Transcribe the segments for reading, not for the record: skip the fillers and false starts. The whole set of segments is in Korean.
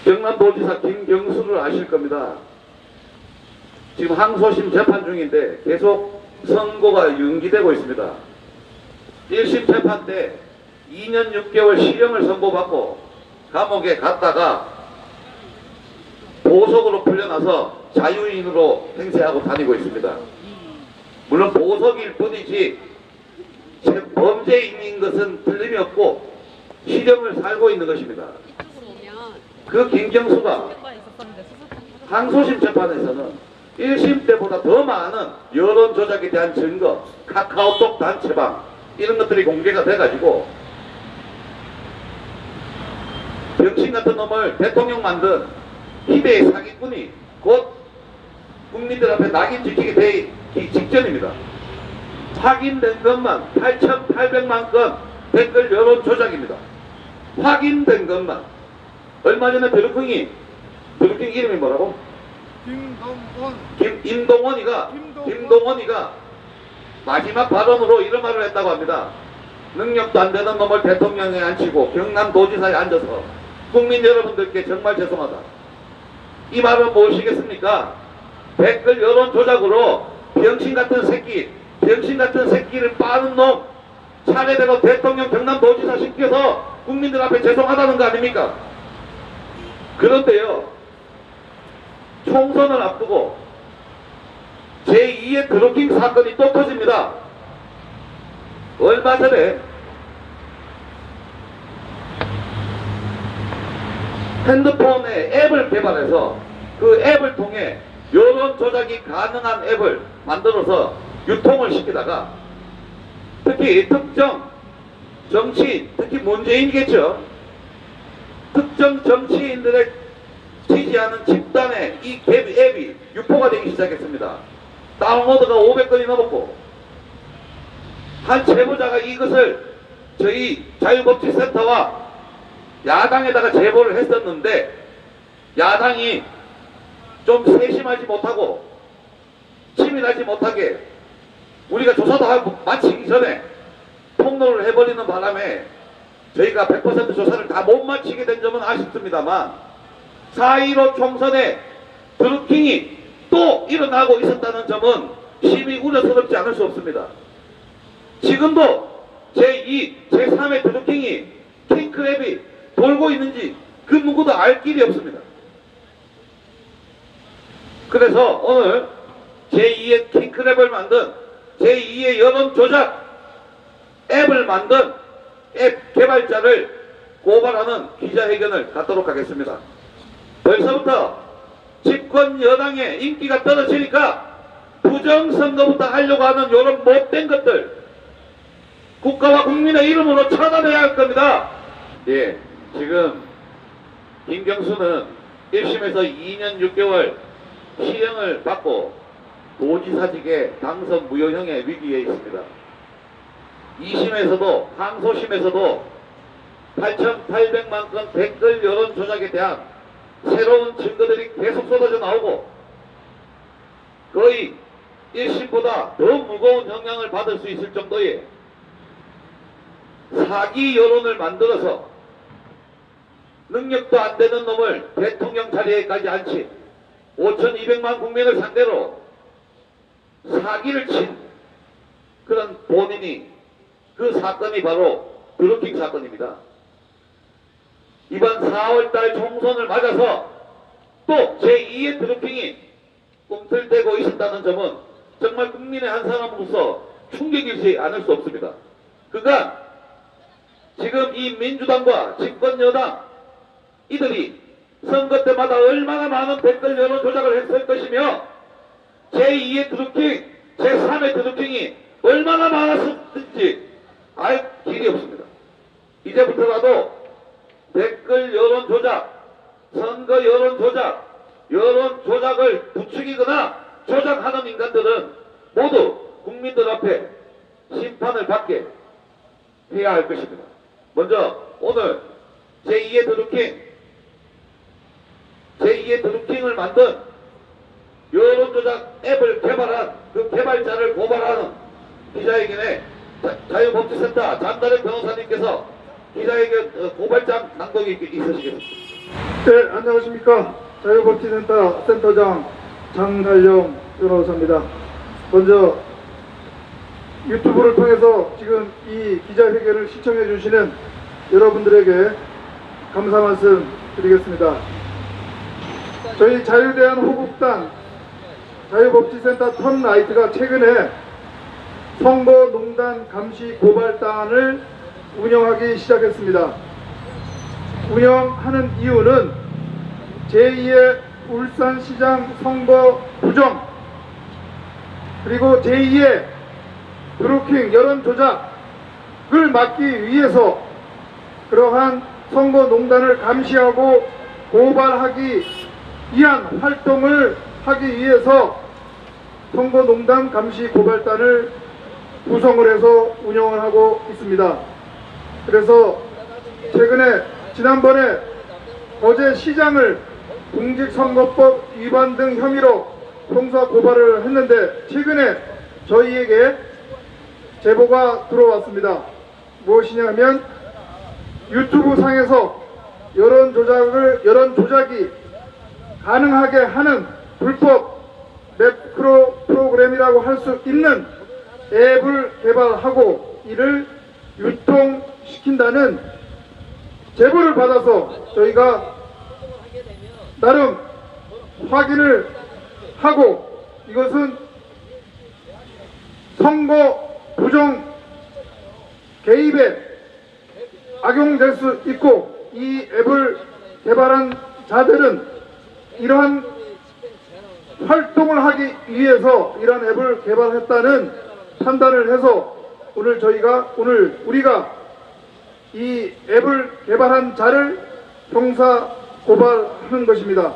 경남도지사 김경수를 아실 겁니다. 지금 항소심 재판 중인데 계속 선고가 연기되고 있습니다. 1심 재판 때 2년 6개월 실형을 선고받고 감옥에 갔다가 보석으로 풀려나서 자유인으로 행세하고 다니고 있습니다. 물론 보석일 뿐이지 범죄인인 것은 틀림이 없고 실형을 살고 있는 것입니다. 그 김경수가 항소심 재판에서는 1심 때보다 더 많은 여론 조작에 대한 증거, 카카오톡 단체방 이런 것들이 공개가 돼가지고 병신 같은 놈을 대통령 만든 희대의 사기꾼이 곧 국민들 앞에 낙인 찍히게 되기 직전입니다. 확인된 것만 8,800만 건 댓글 여론 조작입니다. 확인된 것만. 얼마 전에 드루킹 이름이 뭐라고? 김동원이가 마지막 발언으로 이런 말을 했다고 합니다. 능력도 안 되는 놈을 대통령에 앉히고 경남도지사에 앉아서 국민 여러분들께 정말 죄송하다. 이 말은 무엇이겠습니까? 댓글 여론 조작으로 병신 같은 새끼를 빠는 놈 차례대로 대통령 경남도지사 시켜서 국민들 앞에 죄송하다는 거 아닙니까? 그런데요, 총선을 앞두고 제2의 드루킹 사건이 또 터집니다. 얼마 전에 핸드폰에 앱을 개발해서 그 앱을 통해 여론 조작이 가능한 앱을 만들어서 유통을 시키다가 특히 특정 정치인, 특히 문재인이겠죠. 특정 정치인들의 지지하는 집단의 이 앱이 유포가 되기 시작했습니다. 다운로드가 500건이 넘었고 한 제보자가 이것을 저희 자유법치센터와 야당에다가 제보를 했었는데 야당이 좀 세심하지 못하고 치밀하지 못하게 우리가 조사도 하고 마치기 전에 폭로를 해버리는 바람에 저희가 100% 조사를 다 못 마치게 된 점은 아쉽습니다만 4.15 총선에 드루킹이 또 일어나고 있었다는 점은 심히 우려스럽지 않을 수 없습니다. 지금도 제2, 제3의 드루킹이 킹크랩이 돌고 있는지 그 누구도 알 길이 없습니다. 그래서 오늘 제2의 킹크랩을 만든 제2의 여론 조작 앱을 만든 앱 개발자를 고발하는 기자회견을 갖도록 하겠습니다. 벌써부터 집권 여당의 인기가 떨어지니까 부정선거부터 하려고 하는 이런 못된 것들 국가와 국민의 이름으로 처단해야 할 겁니다. 예, 지금 김경수는 1심에서 2년 6개월 실형을 받고 도지사직에 당선 무효형의 위기에 있습니다. 2심에서도 항소심에서도 8,800만 건 댓글 여론 조작에 대한 새로운 증거들이 계속 쏟아져 나오고 거의 1심보다 더 무거운 영향을 받을 수 있을 정도의 사기 여론을 만들어서 능력도 안 되는 놈을 대통령 자리에까지 앉힌 5,200만 국민을 상대로 사기를 친 그런 본인이 그 사건이 바로 드루킹 사건입니다. 이번 4월달 총선을 맞아서 또 제2의 드루킹이 꿈틀대고 있었다는 점은 정말 국민의 한 사람으로서 충격이지 않을 수 없습니다. 그러니까 지금 이 민주당과 집권여당 이들이 선거 때마다 얼마나 많은 댓글 여론 조작을 했을 것이며 제2의 드루킹, 제3의 드루킹이 얼마나 많았을지 알 길이 없습니다. 이제부터라도 댓글 여론 조작, 선거 여론 조작을 부추기거나 조작하는 인간들은 모두 국민들 앞에 심판을 받게 해야 할 것입니다. 먼저 오늘 제2의 드루킹을 만든 여론조작 앱을 개발한 그 개발자를 고발하는 기자회견에 자유법치센터 장다른 변호사님께서 기자에게 고발장 낭독이 있으시겠습니다. 네, 안녕하십니까. 자유법치센터 센터장 장달령 변호사입니다. 먼저 유튜브를 통해서 지금 이 기자회견을 시청해 주시는 여러분들에게 감사 말씀 드리겠습니다. 저희 자유대한 호국단 자유법치센터 턴라이트가 최근에 선거농단 감시 고발단을 운영하기 시작했습니다. 운영하는 이유는 제2의 울산시장 선거 부정 그리고 제2의 브루킹 여론 조작을 막기 위해서 그러한 선거농단을 감시하고 고발하기 위한 활동을 하기 위해서 선거농단 감시 고발단을 구성을 해서 운영을 하고 있습니다. 그래서 최근에 지난번에 어제 시장을 공직선거법 위반 등 혐의로 형사 고발을 했는데 최근에 저희에게 제보가 들어왔습니다. 무엇이냐면 유튜브 상에서 여론 조작이 가능하게 하는 불법 매크로 프로그램이라고 할 수 있는 앱을 개발하고 이를 유통시킨다는 제보를 받아서 저희가 나름 확인을 하고 이것은 선거 부정 개입에 악용될 수 있고 이 앱을 개발한 자들은 이러한 활동을 하기 위해서 이러한 앱을 개발했다는 판단을 해서 우리가 이 앱을 개발한 자를 형사 고발하는 것입니다.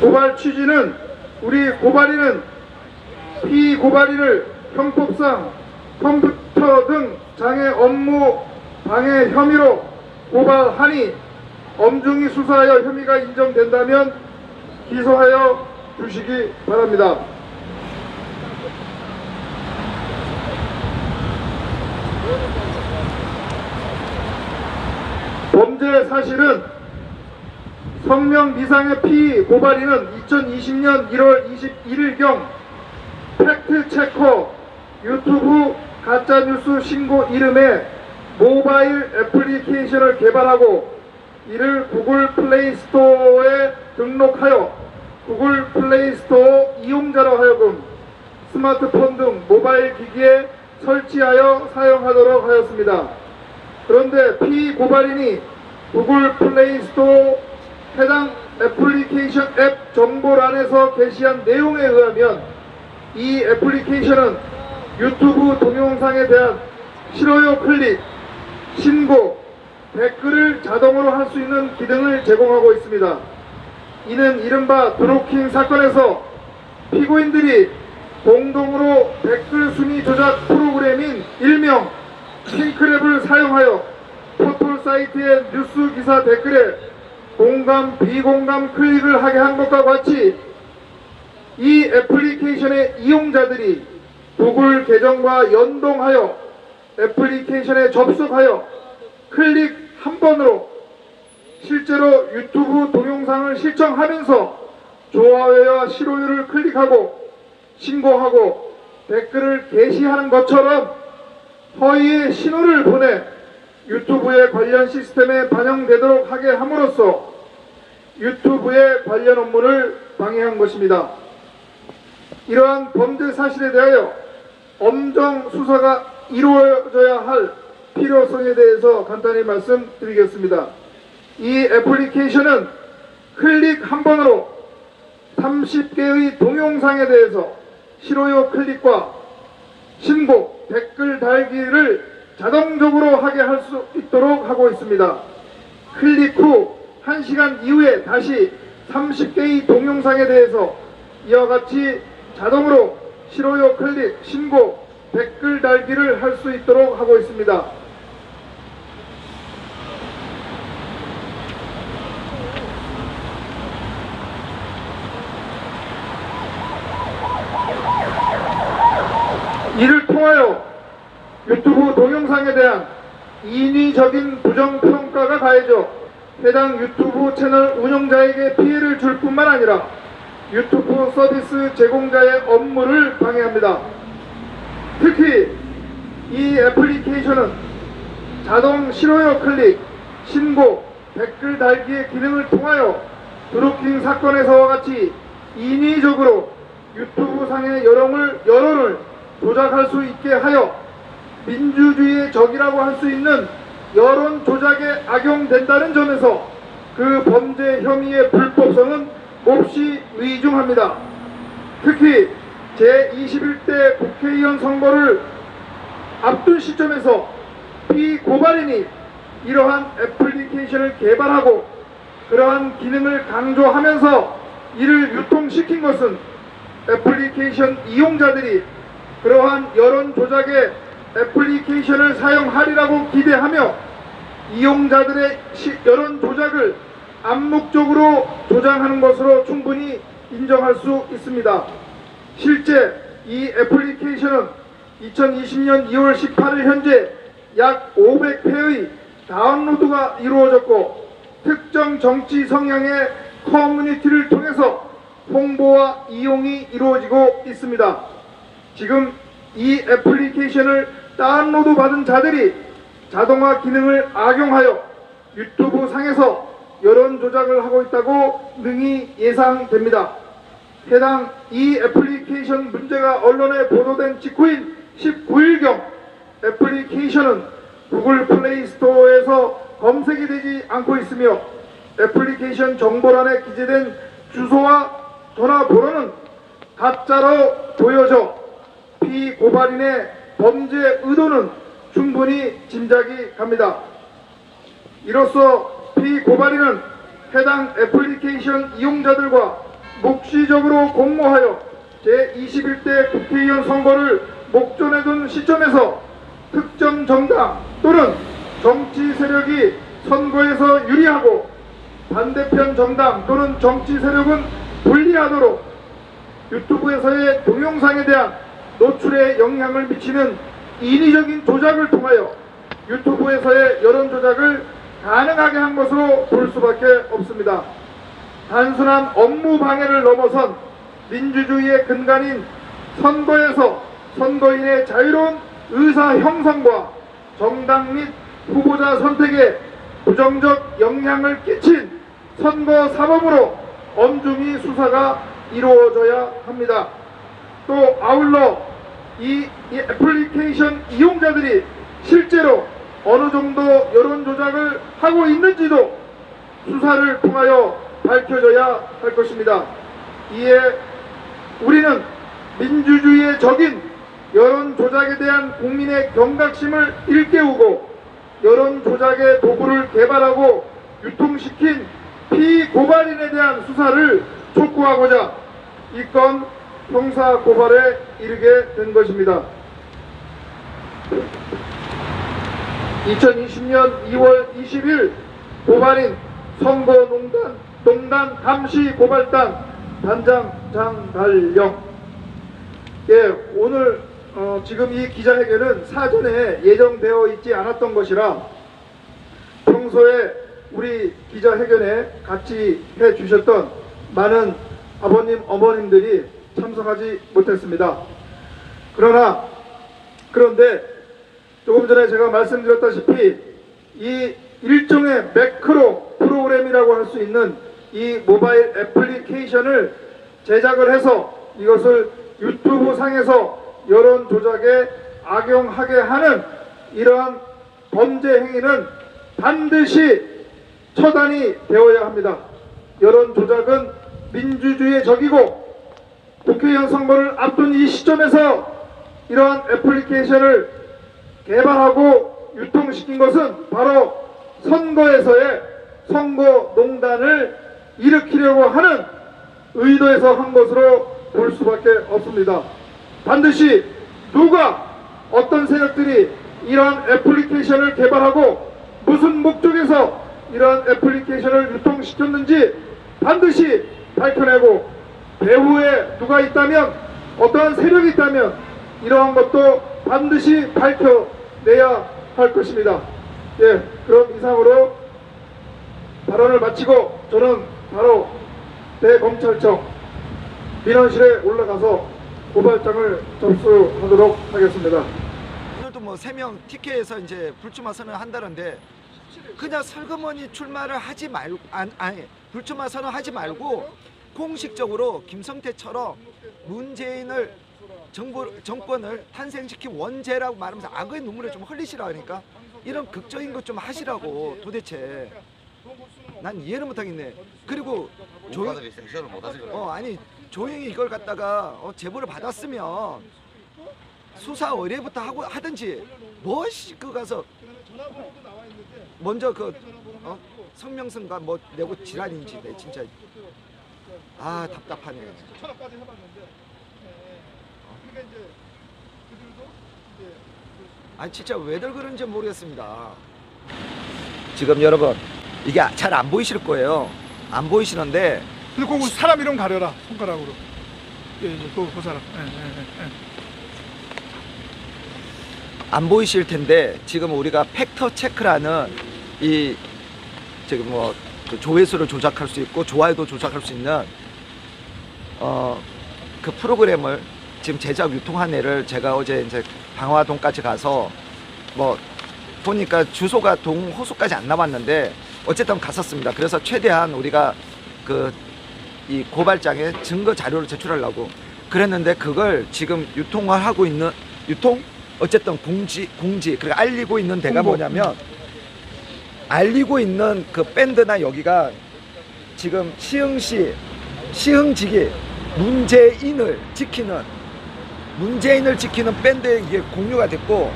고발 취지는 우리 고발인은 피고발인을 형법상 컴퓨터 등 장애 업무 방해 혐의로 고발하니 엄중히 수사하여 혐의가 인정된다면 기소하여 주시기 바랍니다. 범죄 사실은 성명 미상의 피고발인은 2020년 1월 21일경 팩트체커 유튜브 가짜뉴스 신고 이름의 모바일 애플리케이션을 개발하고 이를 구글 플레이 스토어에 등록하여 구글 플레이 스토어 이용자로 하여금 스마트폰 등 모바일 기기에 설치하여 사용하도록 하였습니다. 그런데 피고발인이 구글 플레이 스토어 해당 애플리케이션 앱 정보란에서 게시한 내용에 의하면 이 애플리케이션은 유튜브 동영상에 대한 싫어요 클릭, 신고, 댓글을 자동으로 할 수 있는 기능을 제공하고 있습니다. 이는 이른바 브로킹 사건에서 피고인들이 공동으로 댓글 순위 조작 프로그램인 일명 킹크랩을 사용하여 포털 사이트의 뉴스 기사 댓글에 공감, 비공감 클릭을 하게 한 것과 같이 이 애플리케이션의 이용자들이 구글 계정과 연동하여 애플리케이션에 접속하여 클릭 한 번으로 실제로 유튜브 동영상을 시청하면서 좋아요와 싫어요를 클릭하고 신고하고 댓글을 게시하는 것처럼 허위의 신호를 보내 유튜브의 관련 시스템에 반영되도록 하게 함으로써 유튜브의 관련 업무를 방해한 것입니다. 이러한 범죄 사실에 대하여 엄정 수사가 이루어져야 할 필요성에 대해서 간단히 말씀드리겠습니다. 이 애플리케이션은 클릭 한 번으로 30개의 동영상에 대해서 싫어요 클릭과 신고, 댓글 달기를 자동적으로 하게 할 수 있도록 하고 있습니다. 클릭 후 1시간 이후에 다시 30개의 동영상에 대해서 이와 같이 자동으로 싫어요 클릭, 신고, 댓글 달기를 할 수 있도록 하고 있습니다. 이를 통하여 유튜브 동영상에 대한 인위적인 부정평가가 가해져 해당 유튜브 채널 운영자에게 피해를 줄 뿐만 아니라 유튜브 서비스 제공자의 업무를 방해합니다. 특히 이 애플리케이션은 자동 싫어요 클릭, 신고, 댓글 달기의 기능을 통하여 드루킹 사건에서와 같이 인위적으로 유튜브 상의 여론을 조작할 수 있게 하여 민주주의의 적이라고 할 수 있는 여론 조작에 악용된다는 점에서 그 범죄 혐의의 불법성은 몹시 위중합니다. 특히 제21대 국회의원 선거를 앞둔 시점에서 피고발인이 이러한 애플리케이션을 개발하고 그러한 기능을 강조하면서 이를 유통시킨 것은 애플리케이션 이용자들이 그러한 여론 조작에 애플리케이션을 사용하리라고 기대하며 이용자들의 여론 조작을 암묵적으로 조장하는 것으로 충분히 인정할 수 있습니다. 실제 이 애플리케이션은 2020년 2월 18일 현재 약 500회의 다운로드가 이루어졌고 특정 정치 성향의 커뮤니티를 통해서 홍보와 이용이 이루어지고 있습니다. 지금 이 애플리케이션을 다운로드 받은 자들이 자동화 기능을 악용하여 유튜브 상에서 여론 조작을 하고 있다고 능히 예상됩니다. 해당 이 애플리케이션 문제가 언론에 보도된 직후인 19일경 애플리케이션은 구글 플레이 스토어에서 검색이 되지 않고 있으며 애플리케이션 정보란에 기재된 주소와 전화번호는 가짜로 보여져 피고발인의 범죄 의도는 충분히 짐작이 갑니다. 이로써 피고발인은 해당 애플리케이션 이용자들과 묵시적으로 공모하여 제21대 국회의원 선거를 목전에 둔 시점에서 특정 정당 또는 정치 세력이 선거에서 유리하고 반대편 정당 또는 정치 세력은 불리하도록 유튜브에서의 동영상에 대한 노출에 영향을 미치는 인위적인 조작을 통하여 유튜브에서의 여론 조작을 가능하게 한 것으로 볼 수밖에 없습니다. 단순한 업무 방해를 넘어선 민주주의의 근간인 선거에서 선거인의 자유로운 의사 형성과 정당 및 후보자 선택에 부정적 영향을 끼친 선거 사범으로 엄중히 수사가 이루어져야 합니다. 또 아울러 이 애플리케이션 이용자들이 실제로 어느 정도 여론 조작을 하고 있는지도 수사를 통하여 밝혀져야 할 것입니다. 이에 우리는 민주주의의 적인 여론 조작에 대한 국민의 경각심을 일깨우고 여론 조작의 도구를 개발하고 유통시킨 피고발인에 대한 수사를 촉구하고자 이 건 형사 고발에 이르게 된 것입니다. 2020년 2월 20일 고발인 선거농단 감시 고발단 단장 장달령. 예, 오늘 지금 이 기자회견은 사전에 예정되어 있지 않았던 것이라 평소에 우리 기자회견에 같이 해주셨던 많은 아버님, 어머님들이 참석하지 못했습니다. 그런데 조금 전에 제가 말씀드렸다시피 이 일종의 매크로 프로그램이라고 할 수 있는 이 모바일 애플리케이션을 제작을 해서 이것을 유튜브 상에서 여론 조작에 악용하게 하는 이러한 범죄 행위는 반드시 처단이 되어야 합니다. 여론 조작은 민주주의의 적이고 국회의원 선거를 앞둔 이 시점에서 이러한 애플리케이션을 개발하고 유통시킨 것은 바로 선거에서의 선거농단을 일으키려고 하는 의도에서 한 것으로 볼 수밖에 없습니다. 반드시 누가 어떤 세력들이 이러한 애플리케이션을 개발하고 무슨 목적에서 이러한 애플리케이션을 유통시켰는지 반드시 밝혀내고 배후에 누가 있다면 어떠한 세력이 있다면 이러한 것도 반드시 밝혀내야 할 것입니다. 예, 그럼 이상으로 발언을 마치고 저는 바로 대검찰청 민원실에 올라가서 고발장을 접수하도록 하겠습니다. 오늘도 뭐 3명 TK에서 이제 불출마 선언을 한다는데 그냥 슬그머니 출마를 하지 말고 아니 불출마 선언하지 말고 공식적으로 김성태처럼 문재인을 정권을 탄생시킨 원죄라고 말하면서 악의 눈물을 좀 흘리시라 하니까 이런 극적인 것 좀 하시라고. 도대체 난 이해를 못하겠네. 그리고 조용히 생쇼를 못하지 그래. 아니 조용히 이걸 갖다가 제보를 받았으면 수사 의뢰부터 하든지 그 가서 먼저 성명서인가 뭐 내고 지랄인지 내 진짜 답답하네. 아니 진짜 왜들 그런지 모르겠습니다. 지금 여러분 이게 잘 안 보이실 거예요. 안 보이시는데 근데 그 사람 이름 가려라 손가락으로. 예, 그 사람. 안 보이실 텐데 지금 우리가 팩터 체크라는 이 지금 그 조회수를 조작할 수 있고 좋아요도 조작할 수 있는 그 프로그램을 지금 제작 유통한 애를 제가 어제 이제 방화동까지 가서 보니까 주소가 동호수까지 안 남았는데 어쨌든 갔었습니다. 그래서 최대한 우리가 이 고발장에 증거 자료를 제출하려고 그랬는데 그걸 지금 유통을 하고 있는 어쨌든 공지 그리고 알리고 있는 데가 뭐냐면 알리고 있는 그 밴드나 여기가 지금 시흥직이 문재인을 지키는 밴드에 이게 공유가 됐고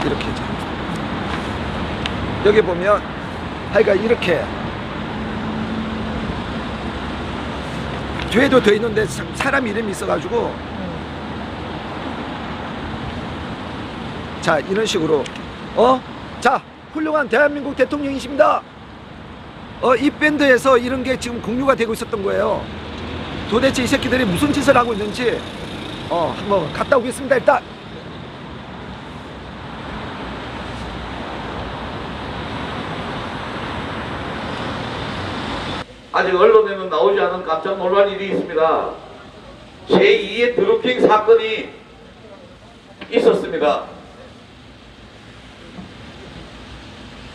이렇게 여기 보면 하여간 이렇게 뒤에도 돼 있는데 사람 이름이 있어가지고 자 이런 식으로 자 훌륭한 대한민국 대통령이십니다. 이 밴드에서 이런 게 지금 공유가 되고 있었던 거예요. 도대체 이 새끼들이 무슨 짓을 하고 있는지 한번 갔다 오겠습니다. 일단 아직 언론에는 나오지 않은 깜짝 놀랄 일이 있습니다. 제2의 드루킹 사건이 있었습니다.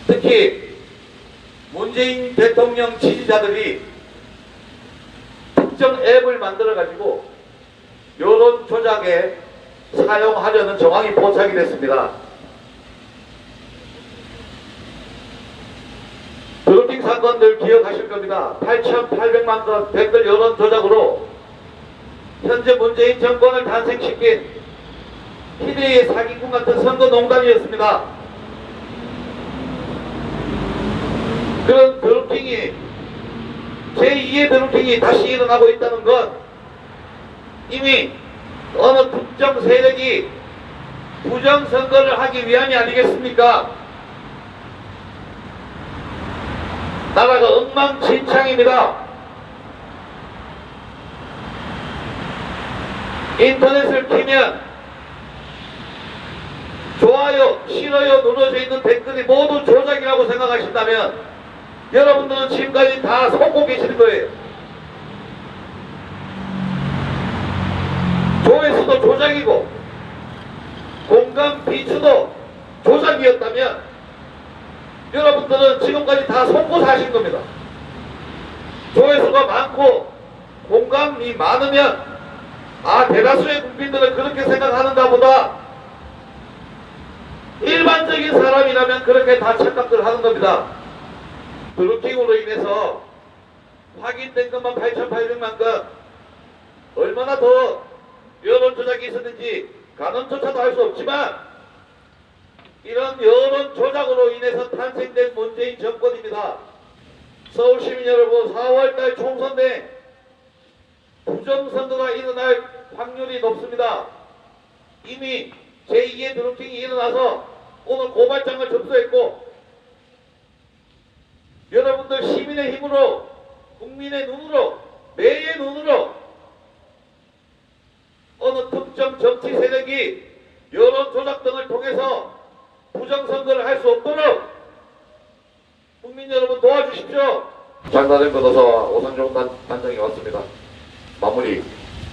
특히 문재인 대통령 지지자들이 특정 앱을 만들어 가지고 여론 조작에 사용하려는 정황이 포착이 됐습니다. 드루킹 사건들 기억하실 겁니다. 8,800만 건 댓글 여론 조작으로 현재 문재인 정권을 탄생시킨 희대의 사기꾼 같은 선거 농단이었습니다. 그런 드루킹이 제2의 드루킹이 다시 일어나고 있다는 건 이미 어느 특정 세력이 부정선거를 하기 위함이 아니겠습니까? 나라가 엉망진창입니다. 인터넷을 키면 좋아요, 싫어요 눌러져 있는 댓글이 모두 조작이라고 생각하신다면 여러분들은 지금까지 다 속고 계시는 거예요. 조회수도 조작이고 공감 비추도 조작이었다면 여러분들은 지금까지 다 속고 사신 겁니다. 조회수가 많고 공감이 많으면 대다수의 국민들은 그렇게 생각하는가 보다. 일반적인 사람이라면 그렇게 다 착각을 하는 겁니다. 드루킹으로 인해서 확인된 것만 8,800만 건, 얼마나 더 여론 조작이 있었는지 가늠조차도 알 수 없지만 이런 여론 조작으로 인해서 탄생된 문재인 정권입니다. 서울시민 여러분, 4월달 총선 내 부정선거가 일어날 확률이 높습니다. 이미 제2의 드루킹이 일어나서 오늘 고발장을 접수했고 여러분들 시민의 힘으로 국민의 눈으로 매의 눈으로 어느 특정 정치 세력이 여론 조작 등을 통해서 부정선거를 할 수 없도록 국민 여러분 도와주십시오. 장사된 변호사와 오상종 단장이 왔습니다. 마무리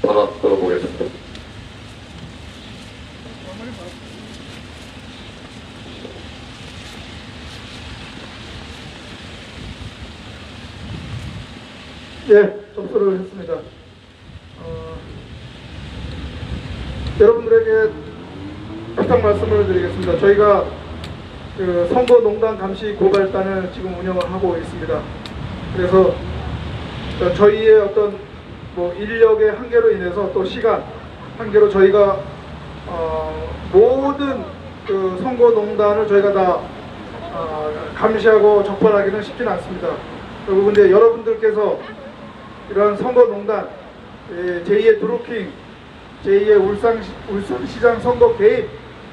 발언 들어보겠습니다. 예, 접수를 했습니다. 여러분들에게 부탁 말씀을 드리겠습니다. 저희가 그 선거농단 감시 고발단을 지금 운영을 하고 있습니다. 그래서 저희의 어떤 뭐 인력의 한계로 인해서 또 시간 한계로 저희가 모든 그 선거농단을 저희가 다 감시하고 적발하기는 쉽지는 않습니다. 그리고 근데 여러분들께서 이런 선거농단, 제2의 드루킹, 제2의 울산시장 선거 개입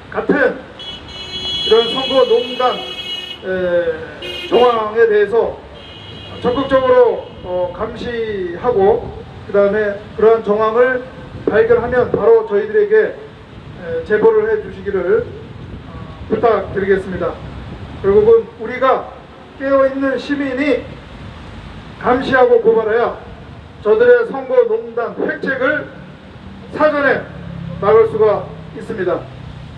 같은 이런 선거농단 정황에 대해서 적극적으로 감시하고 그 다음에 그러한 정황을 발견하면 바로 저희들에게 제보를 해 주시기를 부탁드리겠습니다. 결국은 우리가 깨어있는 시민이 감시하고 고발해야 저들의 선거농단 획책을 사전에 막을 수가 있습니다.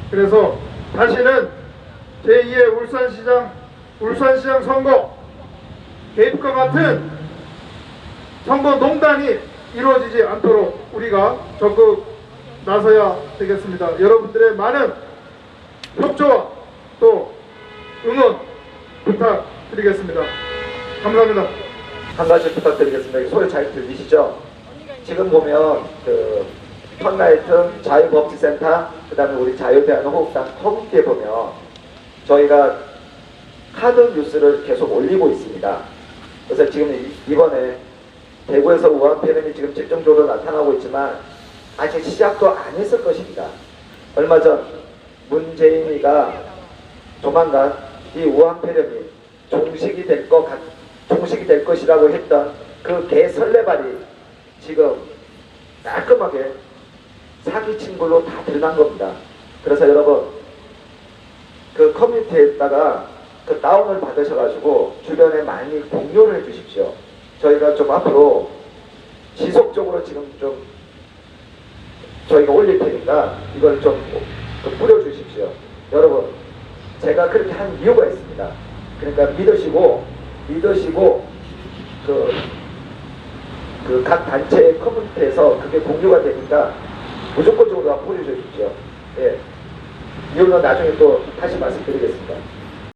그래서 다시는 제2의 울산시장 선거 개입과 같은 선거농단이 이루어지지 않도록 우리가 적극 나서야 되겠습니다. 여러분들의 많은 협조와 또 응원 부탁드리겠습니다. 감사합니다. 한 가지 부탁드리겠습니다. 소리 잘 들리시죠? 지금 보면 그 턴라이튼 자유법치센터 그다음에 우리 자유대한호국당 커뮤니티에 보면 저희가 카드 뉴스를 계속 올리고 있습니다. 그래서 지금 이번에 대구에서 우한 폐렴이 지금 집중적으로 나타나고 있지만 아직 시작도 안 했을 것입니다. 얼마 전 문재인이가 조만간 이 우한 폐렴이 종식이 될 것이라고 했던 그 개설레발이 지금 깔끔하게 사기친 걸로 다 드러난 겁니다. 그래서 여러분 그 커뮤니티에다가 그 다운을 받으셔가지고 주변에 많이 공유를 해주십시오. 저희가 좀 앞으로 지속적으로 지금 좀 저희가 올릴 테니까 이걸 좀 뿌려주십시오. 여러분 제가 그렇게 한 이유가 있습니다. 그러니까 믿으시고 그 각 단체의 커뮤니티에서 그게 공유가 되니까 무조건적으로 뿌려주십시오. 예. 이유는 나중에 또 다시 말씀드리겠습니다.